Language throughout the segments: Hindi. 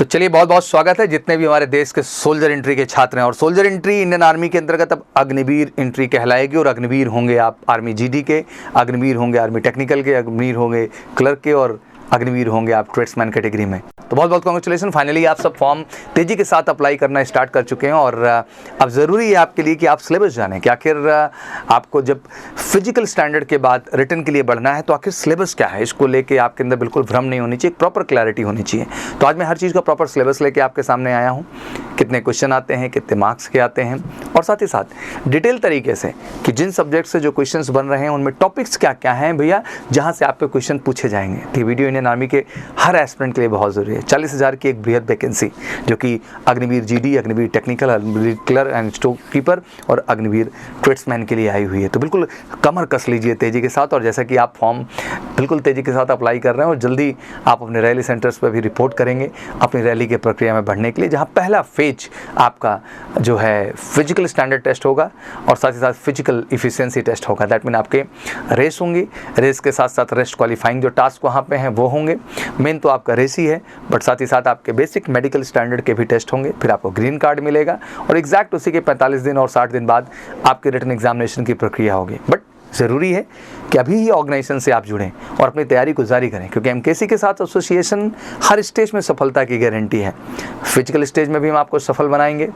तो चलिए बहुत बहुत स्वागत है जितने भी हमारे देश के सोल्जर एंट्री के छात्र हैं। और सोल्जर एंट्री इंडियन आर्मी के अंतर्गत अब अग्निवीर एंट्री कहलाएगी। और अग्निवीर होंगे आप आर्मी जीडी के, अग्निवीर होंगे आर्मी टेक्निकल के, अग्निवीर होंगे क्लर्क के और अग्निवीर होंगे आप ट्रेड्समैन कैटेगरी में। तो बहुत बहुत कॉन्ग्रेचुलेसन, फाइनली आप सब फॉर्म तेज़ी के साथ अप्लाई करना स्टार्ट कर चुके हैं। और अब ज़रूरी है आपके लिए कि आप सिलेबस जानें कि आखिर आपको जब फिजिकल स्टैंडर्ड के बाद रिटन के लिए बढ़ना है तो आखिर सिलेबस क्या है, इसको लेके आपके अंदर बिल्कुल भ्रम नहीं होनी चाहिए, एक प्रॉपर क्लैरिटी होनी चाहिए। तो आज मैं हर चीज़ का प्रॉपर सिलेबस लेके आपके सामने आया हूँ, कितने क्वेश्चन आते हैं, कितने मार्क्स के आते हैं, और साथ ही साथ डिटेल तरीके से कि जिन सब्जेक्ट से जो क्वेश्चंस बन रहे हैं उनमें टॉपिक्स क्या क्या हैं भैया, जहाँ से आपके क्वेश्चन पूछे जाएंगे। तो वीडियो इंडियन आर्मी के हर एस्पिरेंट के लिए बहुत ज़रूरी है। 40,000 की एक बृहद वैकेंसी जो कि Agniveer GD, Agniveer technical, Agniveer clerk and store keeper और अग्निवीर ट्रेड्समैन के लिए आई हुई है। तो बिल्कुल कमर कस लीजिए तेज़ी के साथ। और जैसा कि आप फॉर्म बिल्कुल तेज़ी के साथ अप्लाई कर रहे हैं और जल्दी आप अपने रैली सेंटर्स पर भी रिपोर्ट करेंगे अपनी रैली की प्रक्रिया में बढ़ने के लिए, जहाँ पहला फेज आपका जो है फिजिकल स्टैंडर्ड टेस्ट होगा और साथ ही साथ फिजिकल इफिशिएंसी टेस्ट होगा। दैट मीन आपके रेस होंगी, रेस के साथ साथ रेस्ट क्वालिफाइंग जो टास्क वहाँ पे हैं वो होंगे। मेन तो आपका रेस ही है, बट साथ ही साथ आपके बेसिक मेडिकल स्टैंडर्ड के भी टेस्ट होंगे। फिर आपको ग्रीन कार्ड मिलेगा और एग्जैक्ट उसी के 45 दिन और 60 दिन बाद आपके रिटन एग्जामिनेशन की प्रक्रिया होगी। बट ज़रूरी है कि अभी ही ऑर्गेनाइजेशन से आप जुड़ें और अपनी तैयारी को जारी करें, क्योंकि एमकेसी के साथ एसोसिएशन हर स्टेज में सफलता की गारंटी है। फिजिकल स्टेज में भी हम आपको सफल बनाएंगे,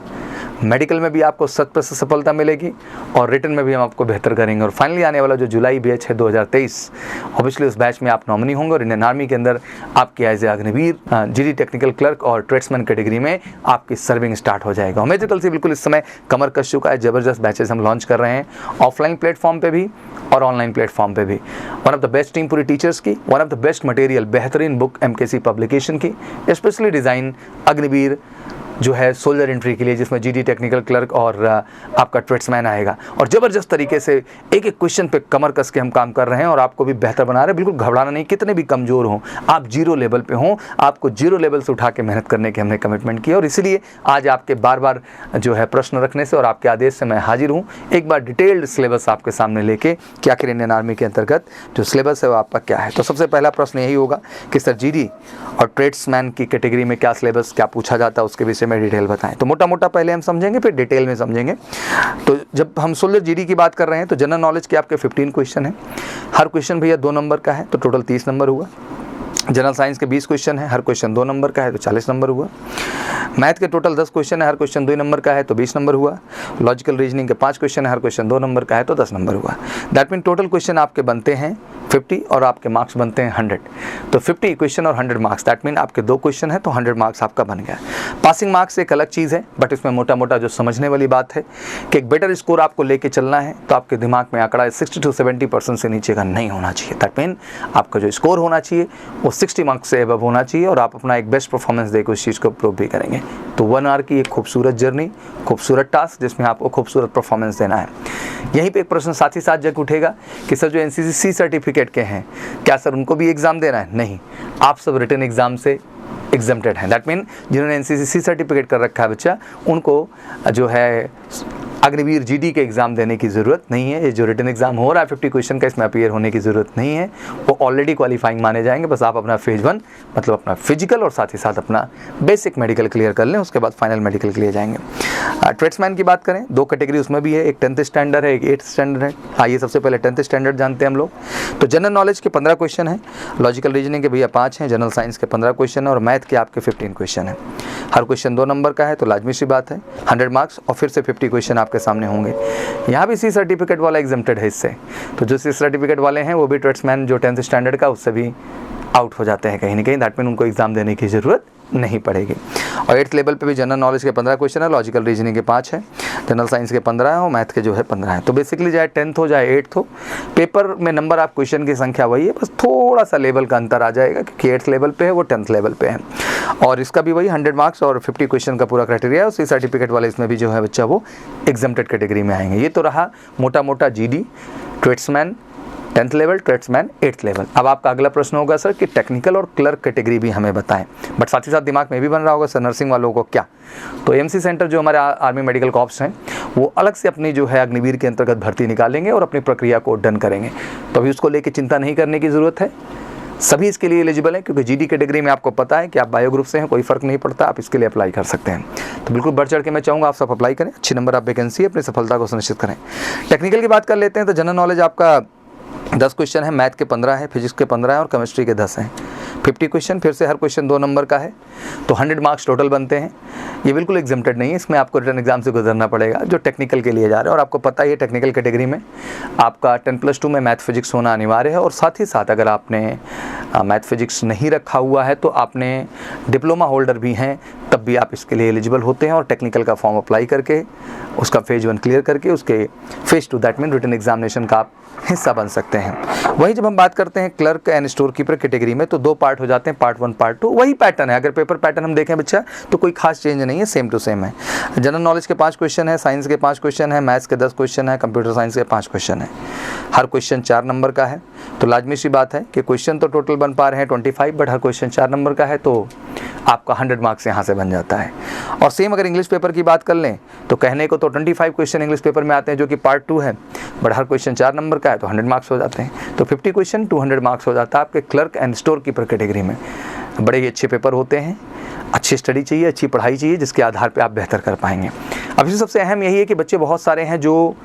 मेडिकल में भी आपको 100% सफलता मिलेगी और रिटन में भी हम आपको बेहतर करेंगे। और फाइनली आने वाला जो जुलाई बैच है 2023, ऑब्वियसली उस बैच में आप नॉमिनी होंगे और इंडियन आर्मी के अंदर आपकी as a Agniveer, GD technical clerk और ट्रेड्समैन कैटेगरी में आपकी सर्विंग स्टार्ट हो जाएगा। मेडिकल से बिल्कुल इस समय कमर कस चुका है, ज़बरदस्त बैचेस हम लॉन्च कर रहे हैं ऑफलाइन प्लेटफॉर्म पे भी और ऑनलाइन प्लेटफॉर्म पे भी। One of the best team पूरी टीचर्स की, one of the best material, बेहतरीन बुक एमकेसी पब्लिकेशन की, स्पेशली डिज़ाइन अग्निवीर जो है सोल्जर एंट्री के लिए, जिसमें जीडी टेक्निकल क्लर्क और आपका ट्रेड्समैन आएगा। और ज़बरदस्त तरीके से एक एक क्वेश्चन पे कमर कस के हम काम कर रहे हैं और आपको भी बेहतर बना रहे हैं। बिल्कुल घबराना नहीं, कितने भी कमज़ोर हों, आप जीरो लेवल पे हों, आपको जीरो लेवल से उठा के मेहनत करने की हमने कमिटमेंट की। और इसीलिए आज आपके बार बार जो है प्रश्न रखने से और आपके आदेश से मैं हाजिर हूँ, एक बार डिटेल्ड सिलेबस आपके सामने लेके कि आखिर इंडियन आर्मी के अंतर्गत जो सिलेबस है वो आपका क्या है। तो सबसे पहला प्रश्न यही होगा कि सर जीडी और ट्रेड्समैन की कैटेगरी में क्या सिलेबस, क्या पूछा जाता है, उसके विषय में डिटेल बताएं। तो मोटा मोटा पहले हम समझेंगे, फिर डिटेल में समझेंगे। तो जब हम सोल्जर जीडी की बात कर रहे हैं तो जनरल नॉलेज के आपके 15 क्वेश्चन हैं। हर क्वेश्चन भैया 2 नंबर का है, तो टोटल 30 नंबर हुआ। जनरल साइंस के 20 क्वेश्चन है, हर क्वेश्चन 2 नंबर का है, तो 40 नंबर हुआ। मैथ के टोटल 10 क्वेश्चन है, हर क्वेश्चन 2 नंबर का है, तो 20 नंबर हुआ। लॉजिकल रीजनिंग के 5 क्वेश्चन है, हर क्वेश्चन 2 नंबर का है, तो 10 नंबर हुआ। दैट मीन टोटल क्वेश्चन आपके बनते हैं 50 और आपके मार्क्स बनते हैं 100। तो 50 क्वेश्चन और 100 मार्क्स, दैट मीन आपके 2 क्वेश्चन है तो 100 मार्क्स आपका बन गया। पासिंग मार्क्स एक अलग चीज़ है, बट इसमें मोटा मोटा जो समझने वाली बात है कि एक बेटर स्कोर आपको लेके चलना है तो आपके दिमाग में आंकड़ा 60 to 70% से नीचे का नहीं होना चाहिए। दैट मीन आपका जो स्कोर होना चाहिए वो 60 मार्क्स से एबव होना चाहिए और आप अपना एक बेस्ट परफॉर्मेंस देकर उस चीज़ को प्रूव भी करेंगे। तो 1 आवर की एक खूबसूरत जर्नी, खूबसूरत टास्क जिसमें आपको खूबसूरत परफॉर्मेंस देना है। यहीं पे एक प्रश्न साथ ही साथ जग उठेगा कि सर जो एनसीसी सर्टिफिकेट के हैं, क्या सर उनको भी एग्ज़ाम देना है? नहीं, आप सब रिटन एग्ज़ाम से एग्जम्प्टेड हैं। दैट मीन जिन्होंने एनसीसी सर्टिफिकेट कर रखा है बच्चा, उनको जो है अग्निवीर जीडी के एग्ज़ाम देने की ज़रूरत नहीं है। ये जो रिटन एग्ज़ाम हो रहा है 50 क्वेश्चन का, इसमें अपीयर होने की ज़रूरत नहीं है, वो ऑलरेडी क्वालिफाइंग माने जाएंगे। बस आप अपना फेज 1 मतलब अपना फिजिकल और साथ ही साथ अपना बेसिक मेडिकल क्लियर कर लें, उसके बाद फाइनल मेडिकल के लिए जाएंगे। ट्रेड्समैन की बात करें, 2 कैटेगरी उसमें भी है, एक 10th स्टैंडर्ड है, एक 8th स्टैंडर्ड है। आइए सबसे पहले 10th स्टैंडर्ड जानते हैं हम लोग। तो जनरल नॉलेज के 15 क्वेश्चन हैं, लॉजिकल रीजनिंग के भैया 5 हैं, जनरल साइंस के 15 क्वेश्चन है और मैथ के आपके 15 क्वेश्चन है। हर क्वेश्चन 2 नंबर का है, तो लाजमी सी बात है 100 मार्क्स और फिर से 50 क्वेश्चन आपके सामने होंगे। यहाँ भी सी सर्टिफिकेट वाला एग्जम्प्टेड है इससे, तो जो सी सर्टिफिकेट वाले हैं वो भी ट्रेड्समैन जो 10th स्टैंडर्ड का, उससे भी आउट हो जाते हैं कहीं ना कहीं। दैट मीन उनको एग्जाम देने की ज़रूरत नहीं पड़ेगी। और 8th लेवल पे भी जनरल नॉलेज के 15 क्वेश्चन है, लॉजिकल रीजनिंग के 5 है, जनरल साइंस के 15 है और मैथ के जो है 15 है। तो बेसिकली चाहे 10th हो चाहे 8th हो, पेपर में नंबर आप क्वेश्चन की संख्या वही है, बस थोड़ा सा लेवल का अंतर आ जाएगा क्योंकि 8th लेवल पे है, वो 10th लेवल पे है। और इसका भी वही 100 मार्क्स और 50 क्वेश्चन का पूरा क्राइटेरिया है। उसी सर्टिफिकेट वाले इसमें भी जो है बच्चा वो एग्जम्प्टेड कैटेगरी में आएंगे। ये तो रहा मोटा मोटा GD, tradesman 10th level, tradesman 8th level. अब आपका अगला प्रश्न होगा सर कि टेक्निकल और क्लर्क कैटेगरी भी हमें बताएं, बट साथ ही साथ दिमाग में भी बन रहा होगा सर नर्सिंग वालों को क्या। तो एमसी सेंटर जो हमारे आर्मी मेडिकल कॉर्प्स हैं वो अलग से अपनी जो है अग्निवीर के अंतर्गत भर्ती निकालेंगे और अपनी प्रक्रिया को डन करेंगे। तो अभी उसको लेकर चिंता नहीं करने की ज़रूरत है। सभी इसके लिए एलिजिबल हैं, क्योंकि जीडी कैटेगरी में आपको पता है कि आप बायो ग्रुप से हैं, कोई फ़र्क नहीं पड़ता, आप इसके लिए अप्लाई कर सकते हैं। तो बिल्कुल बढ़ चढ़ के मैं चाहूँगा आप सब अप्लाई करें, अच्छी नंबर आप वैकेंसी अपनी सफलता को सुनिश्चित करें। टेक्निकल की बात कर लेते हैं तो जनरल नॉलेज आपका 10 क्वेश्चन है, मैथ के 15 है, फिजिक्स के 15 है और केमिस्ट्री के 10 हैं। 50 क्वेश्चन, फिर से हर क्वेश्चन 2 नंबर का है, तो 100 मार्क्स टोटल बनते हैं। ये बिल्कुल एग्जाम्प्टेड नहीं है, इसमें आपको रिटन एग्जाम से गुजरना पड़ेगा जो टेक्निकल के लिए जा रहे हैं। और आपको पता ही है टेक्निकल कैटेगरी में आपका 10+2 में मैथ फिजिक्स होना अनिवार्य है। और साथ ही साथ अगर आपने मैथ फिजिक्स नहीं रखा हुआ है तो आपने डिप्लोमा होल्डर भी हैं, तब भी आप इसके लिए एलिजिबल होते हैं। और टेक्निकल का फॉर्म अप्लाई करके उसका फेज 1 क्लियर करके उसके phase 2 that mean written examination का आप हिस्सा बन सकते हैं। वही जब हम बात करते हैं clerk and store keeper category में तो 2 पार्ट हो जाते हैं, पार्ट 1 पार्ट 2। वही पैटर्न है, अगर पेपर पैटर्न हम देखें बच्चा तो कोई खास चेंज नहीं है, सेम टू सेम है। जनरल नॉलेज के 5 क्वेश्चन है, साइंस के 5 क्वेश्चन है, मैथ्स के 10 क्वेश्चन है, कंप्यूटर साइंस के 5 क्वेश्चन है। हर क्वेश्चन 4 नंबर का है। तो लाजमी सी बात है कि क्वेश्चन तो टोटल बन पा रहे हैं 25, बट हर क्वेश्चन 4 नंबर का है, तो आपका 100 मार्क्स यहाँ से बन जाता है। और सेम अगर इंग्लिश पेपर की बात कर लें तो कहने को तो 25 क्वेश्चन इंग्लिश पेपर में आते हैं जो कि पार्ट 2 है, बट हर क्वेश्चन 4 नंबर का है, तो 100 मार्क्स हो जाते हैं। तो 50 क्वेश्चन 200 मार्क्स हो जाता है आपके clerk and store keeper category में। बड़े ही अच्छे पेपर होते हैं, अच्छी स्टडी चाहिए, अच्छी पढ़ाई चाहिए, जिसके आधार पे आप बेहतर कर पाएंगे। अब इसमें सबसे अहम यही है कि बच्चे बहुत सारे हैं जो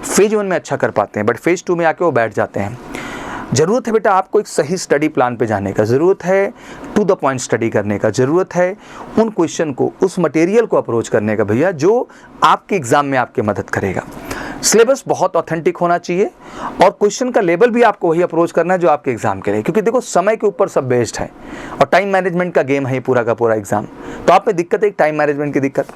फेज 1 में अच्छा कर पाते हैं, बट फेज 2 में आके वो बैठ जाते हैं। ज़रूरत है बेटा आपको एक सही स्टडी प्लान पे जाने का, ज़रूरत है टू द पॉइंट स्टडी करने का, ज़रूरत है उन क्वेश्चन को, उस मटेरियल को अप्रोच करने का भैया जो आपके एग्ज़ाम में आपकी मदद करेगा। सिलेबस बहुत ऑथेंटिक होना चाहिए और क्वेश्चन का लेवल भी आपको वही अप्रोच करना है जो आपके एग्जाम के लिए, क्योंकि देखो समय के ऊपर सब बेस्ड है और टाइम मैनेजमेंट का गेम है पूरा का पूरा एग्जाम। तो आप में दिक्कत है एक टाइम मैनेजमेंट की दिक्कत।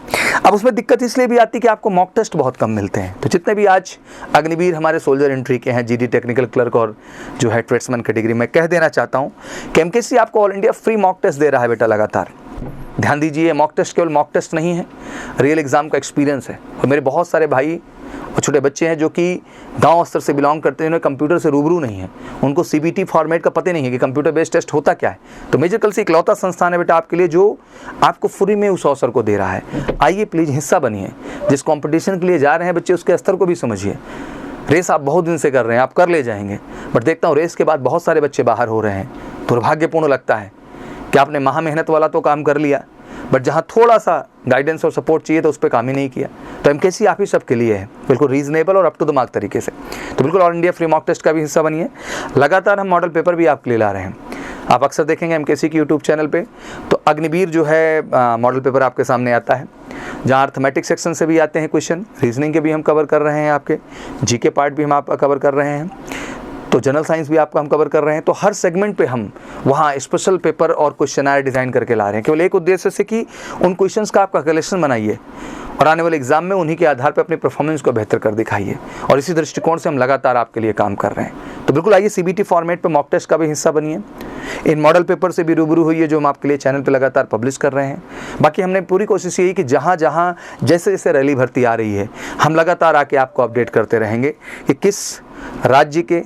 अब उसमें दिक्कत इसलिए भी आती है कि आपको मॉक टेस्ट बहुत कम मिलते हैं। तो जितने भी आज अग्निवीर हमारे सोल्जर एंट्री के हैं, जीडी टेक्निकल क्लर्क और जो है ट्रेड्समैन कैटेगरी में, कह देना चाहता हूँ कि एमकेसी आपको all India free mock test दे रहा है बेटा लगातार। ध्यान दीजिए, मॉक टेस्ट केवल मॉक टेस्ट नहीं है, रियल एग्जाम का एक्सपीरियंस है। और मेरे बहुत सारे भाई और छोटे बच्चे हैं जो कि गांव स्तर से बिलोंग करते हैं, जिन्हें कंप्यूटर से रूबरू नहीं है, उनको सीबीटी फॉर्मेट का पता नहीं है कि कंप्यूटर बेस्ड टेस्ट होता क्या है। तो मेजर कल से इकलौता संस्थान है बेटा आपके लिए जो आपको फ्री में उस अवसर को दे रहा है। आइए प्लीज़ हिस्सा बनिए, जिस कंपटीशन के लिए जा रहे हैं बच्चे उसके स्तर को भी समझिए। रेस आप बहुत दिन से कर रहे हैं, आप कर ले जाएंगे, बट देखता हूँ रेस के बाद बहुत सारे बच्चे बाहर हो रहे हैं। दुर्भाग्यपूर्ण लगता है कि आपने महा मेहनत वाला तो काम कर लिया, बट जहाँ थोड़ा सा गाइडेंस और सपोर्ट चाहिए तो उस पर काम ही नहीं किया। तो एमकेसी आप ही सबके लिए है, बिल्कुल रीजनेबल और अप टू द मार्क तरीके से। तो बिल्कुल all India free mock test का भी हिस्सा बनिए। लगातार हम मॉडल पेपर भी आपके लिए ला रहे हैं। आप अक्सर देखेंगे एमकेसी की यूट्यूब चैनल पे तो अग्निवीर जो है मॉडल पेपर आपके सामने आता है, जहाँ अर्थमेटिक सेक्शन से भी आते हैं क्वेश्चन, रीजनिंग के भी हम कवर कर रहे हैं, आपके जीके पार्ट भी हम आपका कवर कर रहे हैं, तो जनरल साइंस भी आपका हम कवर कर रहे हैं। तो हर सेगमेंट पे हम वहाँ स्पेशल पेपर और क्वेश्चनर डिज़ाइन करके ला रहे हैं, केवल एक उद्देश्य से कि उन क्वेश्चंस का आपका कलेक्शन बनाइए और आने वाले एग्जाम में उन्हीं के आधार पर अपनी परफॉर्मेंस को बेहतर कर दिखाइए। और इसी दृष्टिकोण से हम लगातार आपके लिए काम कर रहे हैं। तो बिल्कुल आइए सीबीटी फॉर्मेट पर मॉक टेस्ट का भी हिस्सा बनिए, इन मॉडल पेपर से भी रूबरू हुई है जो हम आपके लिए चैनल पर लगातार पब्लिश कर रहे हैं। बाकी हमने पूरी कोशिश यही कि जहाँ जहाँ जैसे जैसे रैली भर्ती आ रही है हम लगातार आके आपको अपडेट करते रहेंगे कि किस राज्य के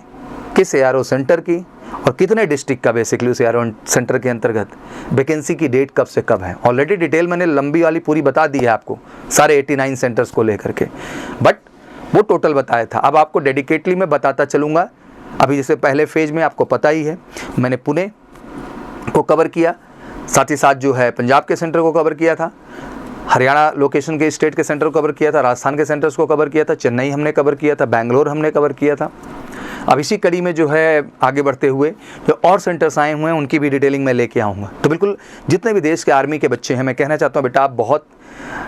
किस एआरओ सेंटर की और कितने डिस्ट्रिक्ट का बेसिकली उस एआरओ सेंटर के अंतर्गत वैकेंसी की डेट कब से कब है। ऑलरेडी डिटेल मैंने लंबी वाली पूरी बता दी है आपको, सारे 89 सेंटर्स को लेकर के, बट वो टोटल बताया था। अब आपको डेडिकेटली मैं बताता चलूँगा। अभी जैसे पहले फेज में आपको पता ही है मैंने पुणे को कवर किया, साथ ही साथ जो है पंजाब के सेंटर को कवर किया था, हरियाणा लोकेशन के स्टेट के सेंटर को कवर किया था, राजस्थान के सेंटर्स को कवर किया था, चेन्नई हमने कवर किया था, बेंगलोर हमने कवर किया था। अब इसी कड़ी में जो है आगे बढ़ते हुए जो और सेंटर्स आए हुए हैं उनकी भी डिटेलिंग मैं लेके आऊँगा। तो बिल्कुल जितने भी देश के आर्मी के बच्चे हैं मैं कहना चाहता हूँ बेटा आप बहुत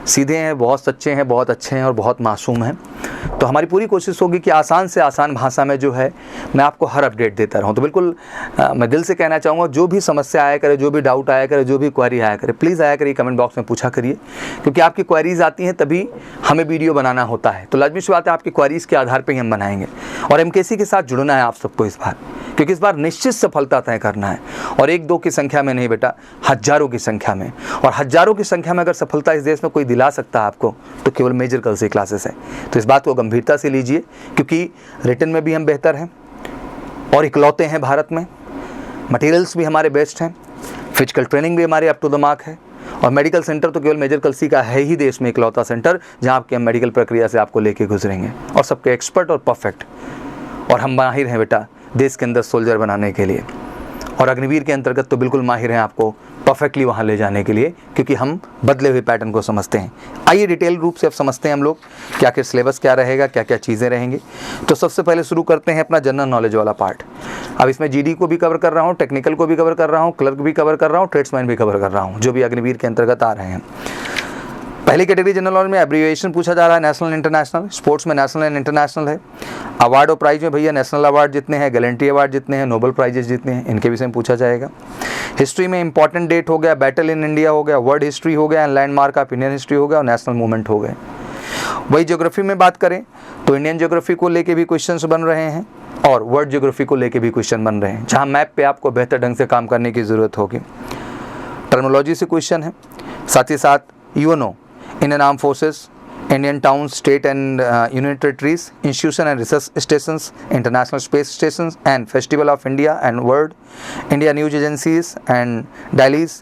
सीधे हैं, बहुत सच्चे हैं, बहुत अच्छे हैं और बहुत मासूम हैं। तो हमारी पूरी कोशिश होगी कि आसान से आसान भाषा में जो है मैं आपको हर अपडेट देता रहूं। तो बिल्कुल मैं दिल से कहना चाहूँगा जो भी समस्या आया करे, जो भी डाउट आया करे, जो भी क्वेरी आया करे, प्लीज़ आया करिए कमेंट बॉक्स में पूछा करिए, क्योंकि आपकी क्वेरीज आती हैं तभी हमें वीडियो बनाना होता है। तो लाजमी सी बात है आपकी क्वेरीज के आधार पर ही हम बनाएंगे। और एमकेसी के साथ जुड़ना है आप सबको इस बार, क्योंकि इस बार निश्चित सफलता तय करना है। और 1-2 की संख्या में नहीं बेटा, हज़ारों की संख्या में। और हज़ारों की संख्या में अगर सफलता इस देश में कोई दिला सकता है आपको तो केवल मेजर कल से क्लासेस है। तो इस बात को गंभीरता से लीजिए, क्योंकि रिटन में भी हम बेहतर हैं और इकलौते हैं भारत में, मटेरियल्स भी हमारे बेस्ट हैं, फिजिकल ट्रेनिंग भी हमारे अप टू द मार्क है, और मेडिकल सेंटर तो केवल मेजर कलसी का है ही देश में इकलौता सेंटर जहाँ आपके हम मेडिकल प्रक्रिया से आपको लेके गुजरेंगे और सबके एक्सपर्ट और परफेक्ट। और हम माहिर हैं बेटा देश के अंदर सोल्जर बनाने के लिए। और अग्निवीर के अंतर्गत तो बिल्कुल माहिर हैं आपको परफेक्टली वहाँ ले जाने के लिए, क्योंकि हम बदले हुए पैटर्न को समझते हैं। आइए डिटेल रूप से अब समझते हैं हम लोग क्या क्या सिलेबस क्या रहेगा, क्या क्या चीज़ें रहेंगी। तो सबसे पहले शुरू करते हैं अपना जनरल नॉलेज वाला पार्ट। अब इसमें जीडी को भी कवर कर रहा हूँ, टेक्निकल को भी कवर कर रहा हूँ, क्लर्क भी कवर कर रहा हूँ, ट्रेड्समैन भी कवर कर रहा हूँ, जो भी अग्निवीर के अंतर्गत आ रहे हैं। पहली कैटेगरी जनरल नॉलेज में एब्रीविएशन पूछा जा रहा है, नेशनल इंटरनेशनल। स्पोर्ट्स में नेशनल एंड इंटरनेशनल है। अवार्ड और प्राइज में भैया नेशनल अवार्ड जितने हैं, गैलेंट्री अवार्ड जितने हैं, नोबल प्राइजेस जितने हैं, इनके विषय में पूछा जाएगा। हिस्ट्री में इंपॉर्टेंट डेट हो गया, बैटल इन इंडिया हो गया, वर्ल्ड हिस्ट्री हो गया, लैंडमार्क ऑफ इंडियन हिस्ट्री हो गया और नेशनल मूवमेंट हो गए। वही ज्योग्राफी में बात करें तो इंडियन ज्योग्राफी को लेके भी क्वेश्चंस बन रहे हैं और वर्ल्ड ज्योग्राफी को लेके भी क्वेश्चन बन रहे हैं, जहाँ मैप पे आपको बेहतर ढंग से काम करने की ज़रूरत होगी। टर्मिनोलॉजी से क्वेश्चन है, साथ ही साथ UNO, Indian arm forces, Indian towns, state and union territories, institution and research stations, international space stations and Festival of India and World, India news agencies and dailies,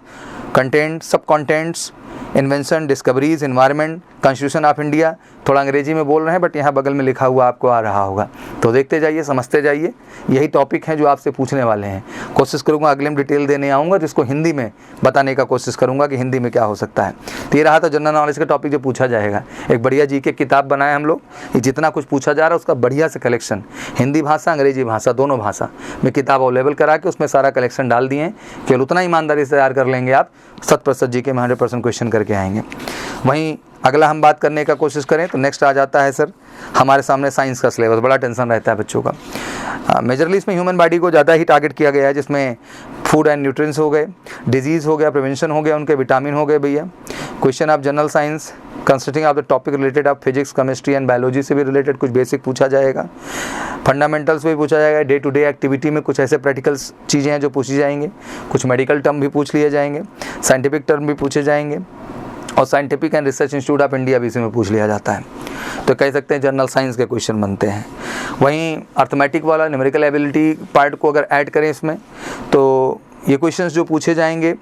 content, subcontents, invention, discoveries, environment, constitution of India. थोड़ा अंग्रेजी में बोल रहे हैं बट यहाँ बगल में लिखा हुआ आपको आ रहा होगा, तो देखते जाइए, समझते जाइए। यही टॉपिक हैं जो आपसे पूछने वाले हैं। कोशिश करूँगा अगले में डिटेल देने आऊँगा, जिसको हिंदी में बताने का कोशिश करूँगा कि हिंदी में क्या हो सकता है। तो ये रहा था जनरल नॉलेज का टॉपिक जो पूछा जाएगा। एक बढ़िया जी के किताब बनाए हम लोग, ये जितना कुछ पूछा जा रहा है उसका बढ़िया से कलेक्शन, हिंदी भाषा, अंग्रेजी भाषा, दोनों भाषा में किताब अवेलेबल करा के उसमें सारा कलेक्शन डाल दिए हैं। केवल उतना ईमानदारी से तैयार कर लेंगे आप, 100% जी के में 100% क्वेश्चन करके आएंगे। वहीं अगला हम बात करने का कोशिश करें तो नेक्स्ट आ जाता है सर हमारे सामने साइंस का सिलेबस। बड़ा टेंशन रहता है बच्चों का। मेजरली इसमें ह्यूमन बॉडी को ज़्यादा ही टारगेट किया गया है, जिसमें फूड एंड न्यूट्रिएंट्स हो गए, डिजीज़ हो गया, प्रिवेंशन हो गया, उनके विटामिन हो गए भैया। Question of general science consisting of the topic related of physics, chemistry and biology से भी रिलेटेड कुछ बेसिक पूछा जाएगा। फंडामेंटल्स भी पूछा जाएगा। डे टू डे एक्टिविटी में कुछ ऐसे प्रैक्टिकल चीज़ें हैं जो पूछी जाएंगी। कुछ मेडिकल टर्म भी पूछ लिए जाएंगे, साइंटिफिक टर्म भी पूछे जाएंगे और scientific and research institute of India भी इसमें पूछ लिया जाता है। तो कह सकते हैं जनरल साइंस के क्वेश्चन बनते हैं। वहीं अर्थमेटिक वाला न्यूमेरिकल एबिलिटी पार्ट को अगर ऐड करें इसमें तो ये क्वेश्चंस जो पूछे जाएंगे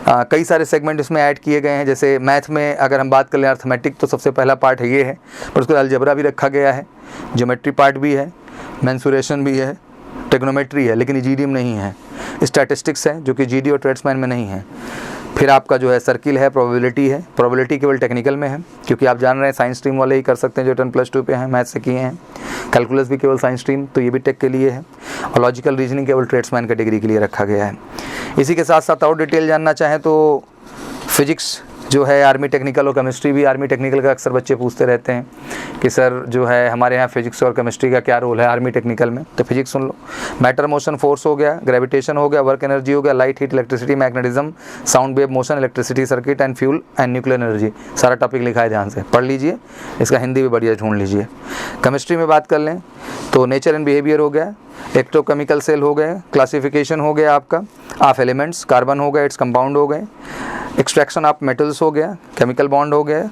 कई सारे सेगमेंट इसमें ऐड किए गए हैं। जैसे मैथ में अगर हम बात कर लें अर्थमेटिक तो सबसे पहला पार्ट ये है, पर उसको अलजेब्रा भी रखा गया है, ज्योमेट्री पार्ट भी है, मेंसुरेशन भी है, ट्रिग्नोमेट्री है लेकिन जीडी में नहीं है, स्टैटिस्टिक्स है जो कि जीडी और ट्रेड्समैन में नहीं है। फिर आपका जो है सर्किल है, प्रोबेबिलिटी है। प्रोबेबिलिटी केवल टेक्निकल में है क्योंकि आप जान रहे हैं साइंस स्ट्रीम वाले ही कर सकते हैं जो 10+2 पे हैं, मैथ से किए हैं। कैलकुलस भी केवल साइंस स्ट्रीम, तो ये भी टेक के लिए है। और लॉजिकल रीजनिंग केवल ट्रेड्समैन कैटेगरी के लिए रखा गया है। इसी के साथ साथ और डिटेल जानना चाहें तो फिजिक्स जो है आर्मी टेक्निकल और केमिस्ट्री भी आर्मी टेक्निकल का अक्सर बच्चे पूछते रहते हैं कि सर जो है हमारे यहाँ फिजिक्स और केमिस्ट्री का क्या रोल है आर्मी टेक्निकल में, तो फिजिक्स सुन लो। मैटर मोशन फोर्स हो गया, ग्रेविटेशन हो गया, वर्क एनर्जी हो गया, light heat electricity magnetism, sound wave motion, electricity circuit and fuel and nuclear energy, सारा टॉपिक लिखा है, ध्यान से पढ़ लीजिए। इसका हिंदी भी बढ़िया ढूंढ लीजिए। केमिस्ट्री में बात कर लें तो नेचर एंड बिहेवियर हो गया, इलेक्ट्रोकेमिकल सेल हो गए, क्लासिफिकेशन हो गया आपका ऑफ एलिमेंट्स, कार्बन हो गया, इट्स कंपाउंड हो गए, एक्सट्रैक्शन ऑफ मेटल्स हो गया, केमिकल बॉन्ड हो गया,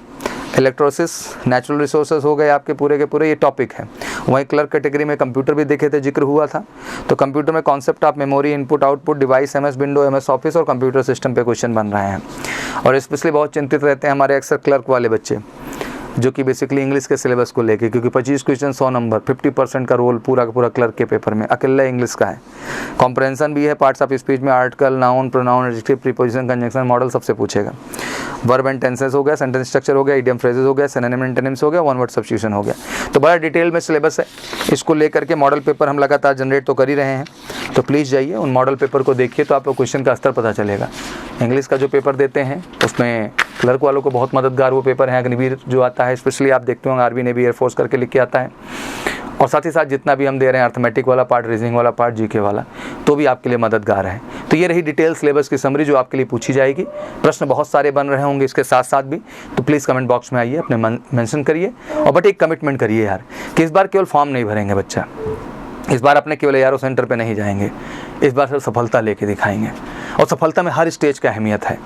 इलेक्ट्रोसिस, नेचुरल रिसोर्सेज हो गए आपके पूरे के पूरे, ये टॉपिक है। वहीं क्लर्क कैटेगरी में कंप्यूटर भी देखे थे, जिक्र हुआ था, तो कंप्यूटर में concept of memory, input output device, MS window, MS office और कंप्यूटर सिस्टम पे क्वेश्चन बन रहे हैं। और स्पेशली बहुत चिंतित रहते हैं हमारे अक्सर क्लर्क वाले बच्चे जो कि बेसिकली इंग्लिश के सिलेबस को लेके, क्योंकि 25 क्वेश्चन 100 नंबर, 50% का रोल पूरा का पूरा क्लर्क के पेपर में अकेला इंग्लिश का है। कॉम्प्रहेंशन भी है, पार्ट्स ऑफ स्पीच में article, noun, pronoun, adjective, preposition, conjunction, model सबसे पूछेगा। वर्ब एंड टेंसेस हो गया, सेंटेंस स्ट्रक्चर हो गया, इडियम फ्रेजेस हो गया, सिनोनिम एंटोनिम्स हो गया, वन वर्ड सब्स्टिट्यूशन हो गया। तो बड़ा डिटेल में सिलेबस है, इसको लेकर के मॉडल पेपर हम लगातार जनरेट तो कर ही रहे हैं। तो प्लीज़ जाइए उन मॉडल पेपर को देखिए तो आपको क्वेश्चन का स्तर पता चलेगा। इंग्लिश का जो पेपर देते हैं उसमें क्लर्क वालों को बहुत मददगार वो पेपर है। अग्निवीर जो आता है स्पेशली आप देखते होंगे आर्मी नेवी एयरफोर्स करके लिख के आता है। और साथ ही साथ जितना भी हम दे रहे हैं अर्थमेटिक वाला पार्ट, रीजनिंग वाला पार्ट, जीके वाला, तो भी आपके लिए मददगार है। तो ये रही डिटेल सिलेबस की समरी जो आपके लिए पूछी जाएगी। प्रश्न बहुत सारे बन रहे होंगे इसके साथ साथ भी, तो प्लीज़ कमेंट बॉक्स में आइए, अपने मेंशन करिए। और बट एक कमिटमेंट करिए यार कि इस बार केवल फॉर्म नहीं भरेंगे बच्चा, इस बार अपने केवल ARO सेंटर पे नहीं जाएंगे, इस बार सिर्फ सफलता लेके दिखाएंगे। और सफलता में हर स्टेज का अहमियत है।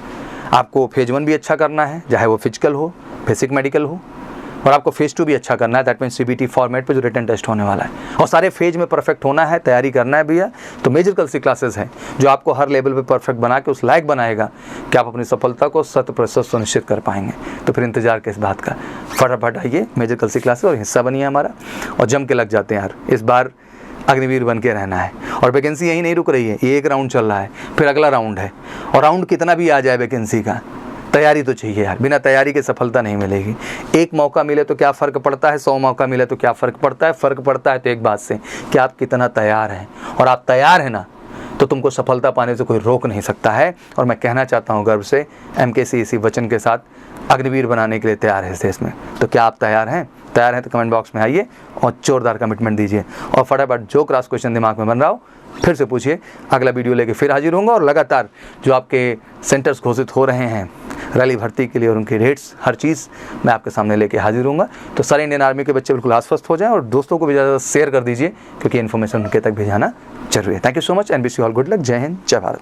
आपको फेज 1 भी अच्छा करना है, चाहे वो फिजिकल हो, बेसिक मेडिकल हो, और आपको फेज 2 भी अच्छा करना है, दैट मीन्स CBT फॉर्मेट पे जो रिटन टेस्ट होने वाला है। और सारे फेज में परफेक्ट होना है, तैयारी करना है भैया। तो मेजर कल सी क्लासेस हैं जो आपको हर लेवल पे परफेक्ट बना के उस लायक बनाएगा कि आप अपनी सफलता को 100% सुनिश्चित कर पाएंगे। तो फिर इंतजार किस बात का, फटाफट आइए मेजर कल सी क्लासेस और हिस्सा बनिए हमारा, और जम के लग जाते हैं यार। इस बार अग्निवीर बन के रहना है। और वैकेंसी यहीं नहीं रुक रही है, ये एक राउंड चल रहा है, फिर अगला राउंड है, और राउंड कितना भी आ जाए वैकेंसी का, तैयारी तो चाहिए यार, बिना तैयारी के सफलता नहीं मिलेगी। एक मौका मिले तो क्या फ़र्क पड़ता है, 100 मौका मिले तो क्या फ़र्क पड़ता है, फ़र्क पड़ता है तो एक बात से कि आप कितना तैयार हैं, और आप तैयार हैं ना तो तुमको सफलता पाने से कोई रोक नहीं सकता है। और मैं कहना चाहता हूँ गर्व से, MKC इसी वचन के साथ अग्निवीर बनाने के लिए तैयार है इस देश में। तो क्या आप तैयार हैं? तैयार हैं तो कमेंट बॉक्स में आइए और जोरदार कमिटमेंट दीजिए, और फटाफट जो क्रॉस क्वेश्चन दिमाग में बन रहा हो फिर से पूछिए। अगला वीडियो लेके फिर हाजिर होऊंगा, और लगातार जो आपके सेंटर्स घोषित हो रहे हैं रैली भर्ती के लिए और उनकी रेट्स, हर चीज़ मैं आपके सामने लेके हाजिर होऊंगा। तो सारे इंडियन आर्मी के बच्चे बिल्कुल आश्वस्त हो जाएं, और दोस्तों को भी ज़्यादा शेयर कर दीजिए, क्योंकि इन्फॉर्मेशन उनके तक भेजाना जरूरी है। Thank you so much and wish you all good luck. जय हिंद, जय भारत।